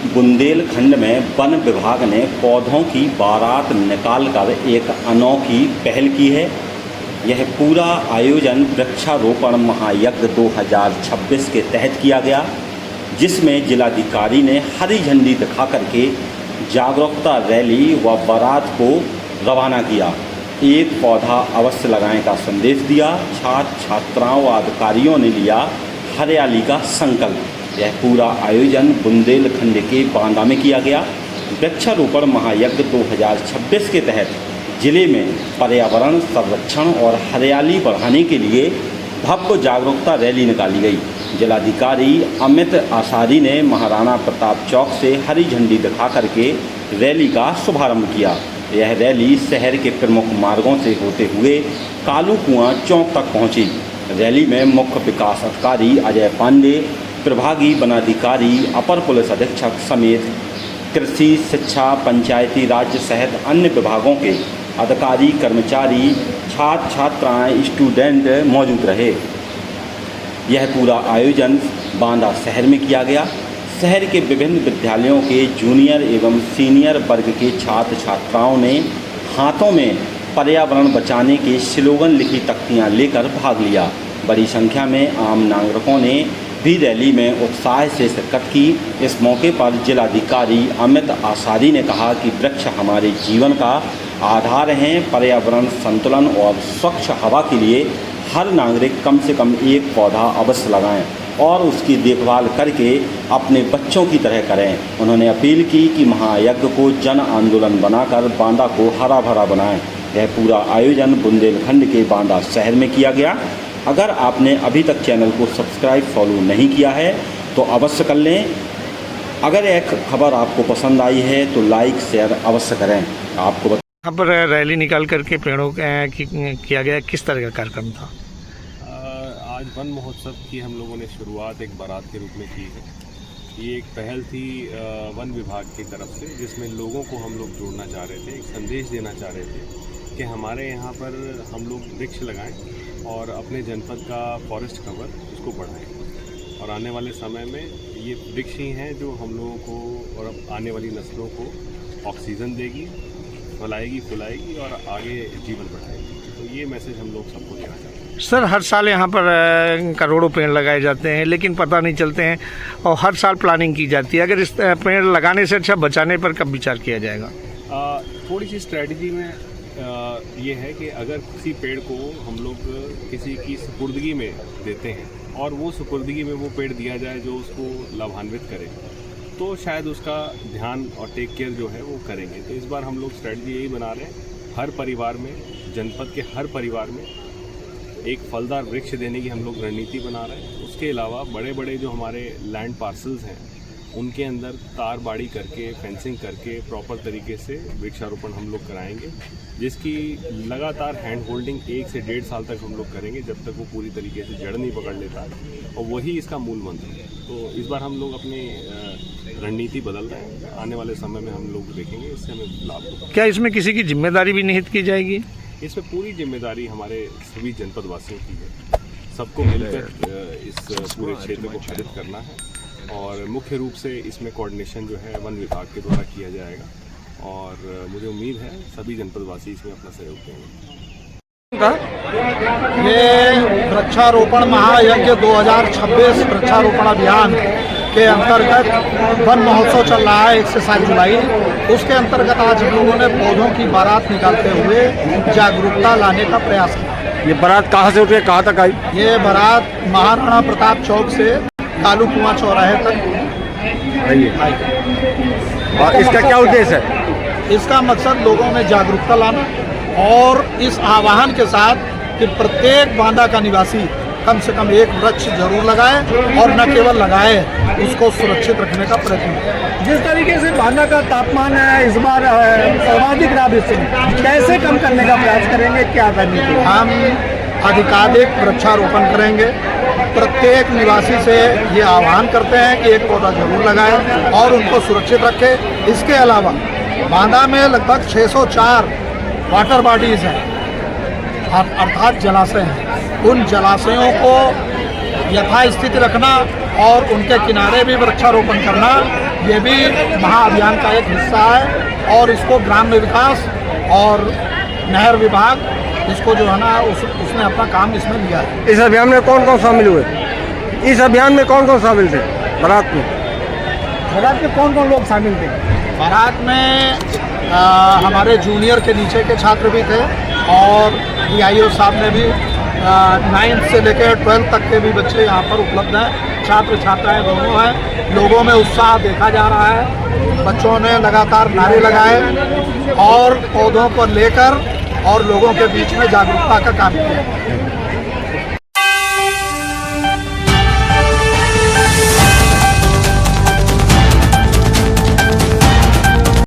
बुंदेलखंड में वन विभाग ने पौधों की बारात निकालकर एक अनोखी पहल की है। यह पूरा आयोजन वृक्षारोपण महायज्ञ 2026 के तहत किया गया, जिसमें जिलाधिकारी ने हरी झंडी दिखा करके जागरूकता रैली व बारात को रवाना किया। एक पौधा अवश्य लगाएं का संदेश दिया। छात्र छात्राओं व अधिकारियों ने लिया हरियाली का संकल्प। यह पूरा आयोजन बुंदेलखंड के बांदा में किया गया। वृक्षारोपण महायज्ञ 2026 के तहत जिले में पर्यावरण संरक्षण और हरियाली बढ़ाने के लिए भव्य जागरूकता रैली निकाली गई। जिलाधिकारी अमित आसारी ने महाराणा प्रताप चौक से हरी झंडी दिखा करके रैली का शुभारंभ किया। यह रैली शहर के प्रमुख मार्गों से होते हुए कालू कुआं चौक तक पहुंची। रैली में मुख्य विकास अधिकारी अजय पांडे, प्रभागी वनाधिकारी, अपर पुलिस अधीक्षक समेत कृषि, शिक्षा, पंचायती राज सहित अन्य विभागों के अधिकारी, कर्मचारी, छात्र छात्राएं, स्टूडेंट मौजूद रहे। यह पूरा आयोजन बांदा शहर में किया गया। शहर के विभिन्न विद्यालयों के जूनियर एवं सीनियर वर्ग के छात्र छात्राओं ने हाथों में पर्यावरण बचाने के स्लोगन लिखी तख्तियां लेकर भाग लिया। बड़ी संख्या में आम नागरिकों ने भी रैली में उत्साह से शिरकत की। इस मौके पर जिलाधिकारी अमित आसारी ने कहा कि वृक्ष हमारे जीवन का आधार हैं। पर्यावरण संतुलन और स्वच्छ हवा के लिए हर नागरिक कम से कम एक पौधा अवश्य लगाएं और उसकी देखभाल करके अपने बच्चों की तरह करें। उन्होंने अपील की कि महायज्ञ को जन आंदोलन बनाकर बांदा को हरा भरा बनाएं। यह पूरा आयोजन बुंदेलखंड के बांदा शहर में किया गया। अगर आपने अभी तक चैनल को सब्सक्राइब फॉलो नहीं किया है तो अवश्य कर लें। अगर एक खबर आपको पसंद आई है तो लाइक शेयर अवश्य करें। आपको यहाँ पर रैली निकाल करके पेड़ों किया गया, किस तरह का कार्यक्रम था? आज वन महोत्सव की हम लोगों ने शुरुआत एक बारात के रूप में की है। ये एक पहल थी वन विभाग की तरफ से, जिसमें लोगों को हम लोग जोड़ना चाह रहे थे, एक संदेश देना चाह रहे थे कि हमारे यहाँ पर हम लोग वृक्ष लगाएं और अपने जनपद का फॉरेस्ट कवर उसको बढ़ाएं। और आने वाले समय में ये वृक्ष ही हैं जो हम लोगों को और आने वाली नस्लों को ऑक्सीजन देगी, फैलाएगी, फुलाएगी और आगे जीवन बढ़ाएगी। तो ये मैसेज हम लोग सबको देना चाहते हैं। सर, हर साल यहाँ पर करोड़ों पेड़ लगाए जाते हैं, लेकिन पता नहीं चलते हैं और हर साल प्लानिंग की जाती है। अगर इस पेड़ लगाने से अच्छा बचाने पर कब विचार किया जाएगा? थोड़ी सी स्ट्रैटेजी में ये है कि अगर किसी पेड़ को हम लोग किसी की सुपुर्दगी में देते हैं और वो सुपुर्दगी में वो पेड़ दिया जाए जो उसको लाभान्वित करे, तो शायद उसका ध्यान और टेक केयर जो है वो करेंगे। तो इस बार हम लोग स्ट्रैटेजी यही बना रहे हैं, हर परिवार में, जनपद के हर परिवार में एक फलदार वृक्ष देने की हम लोग रणनीति बना रहे हैं। उसके अलावा बड़े बड़े जो हमारे लैंड पार्सल्स हैं उनके अंदर तार बाड़ी करके, फेंसिंग करके प्रॉपर तरीके से वृक्षारोपण हम लोग कराएंगे, जिसकी लगातार हैंड होल्डिंग 1 से 1.5 साल तक हम लोग करेंगे, जब तक वो पूरी तरीके से जड़ नहीं पकड़ लेता, और वही इसका मूल मंत्र है। तो इस बार हम लोग अपनी रणनीति बदल रहे हैं। आने वाले समय में हम लोग देखेंगे, इससे हमें लाभ होगा। क्या इसमें किसी की जिम्मेदारी भी निहित की जाएगी? इसमें पूरी जिम्मेदारी हमारे सभी जनपद वासियों की है। सबको मिलकर इस पूरे क्षेत्र को हरित करना है और मुख्य रूप से इसमें कोऑर्डिनेशन जो है वन विभाग के द्वारा किया जाएगा और मुझे उम्मीद है सभी जनपद वासी इसमें अपना सहयोग देंगे। ये वृक्षारोपण महायज्ञ 2026 वृक्षारोपण अभियान के अंतर्गत वन महोत्सव चल रहा है 1 से 7 जुलाई। उसके अंतर्गत आज हम लोगों ने पौधों की बारात निकालते हुए जागरूकता लाने का प्रयास किया। ये बारात कहाँ से उठ के कहाँ तक आई? ये बारात महाराणा प्रताप चौक से कालू कुआं चौराहे तक आई। इसका क्या उद्देश्य है? इसका मकसद लोगों में जागरूकता लाना और इस आह्वान के साथ कि प्रत्येक बांदा का निवासी कम से कम एक वृक्ष जरूर लगाए और न केवल लगाए, उसको सुरक्षित रखने का प्रयत्न करें। जिस तरीके से बांदा का तापमान है इस बार सर्वाधिक रहा, कैसे कम करने का प्रयास करेंगे, क्या करने के? हम अधिकाधिक वृक्षारोपण करेंगे। प्रत्येक निवासी से ये आह्वान करते हैं कि एक पौधा जरूर लगाएं और उनको सुरक्षित रखें। इसके अलावा बांदा में लगभग 604 वाटर बॉडीज़ हैं, अर्थात जलाशय हैं। उन जलाशयों को यथास्थिति रखना और उनके किनारे भी वृक्षारोपण करना, ये भी महाअभियान का एक हिस्सा है। और इसको ग्राम्य विकास और नहर विभाग इसको जो है ना उसने अपना काम इसमें लिया है। इस अभियान में कौन कौन शामिल हुए? इस अभियान में कौन कौन शामिल थे? बारात में कौन कौन लोग शामिल थे? बारात में हमारे जूनियर के नीचे के छात्र भी थे और DIO साहब ने भी 9th से लेकर 12th तक के भी बच्चे यहाँ पर उपलब्ध हैं, छात्र छात्राएं दोनों हैं। लोगों में उत्साह देखा जा रहा है, बच्चों ने लगातार नारे लगाए और पौधों को लेकर और लोगों के बीच में जागरूकता का काम किया।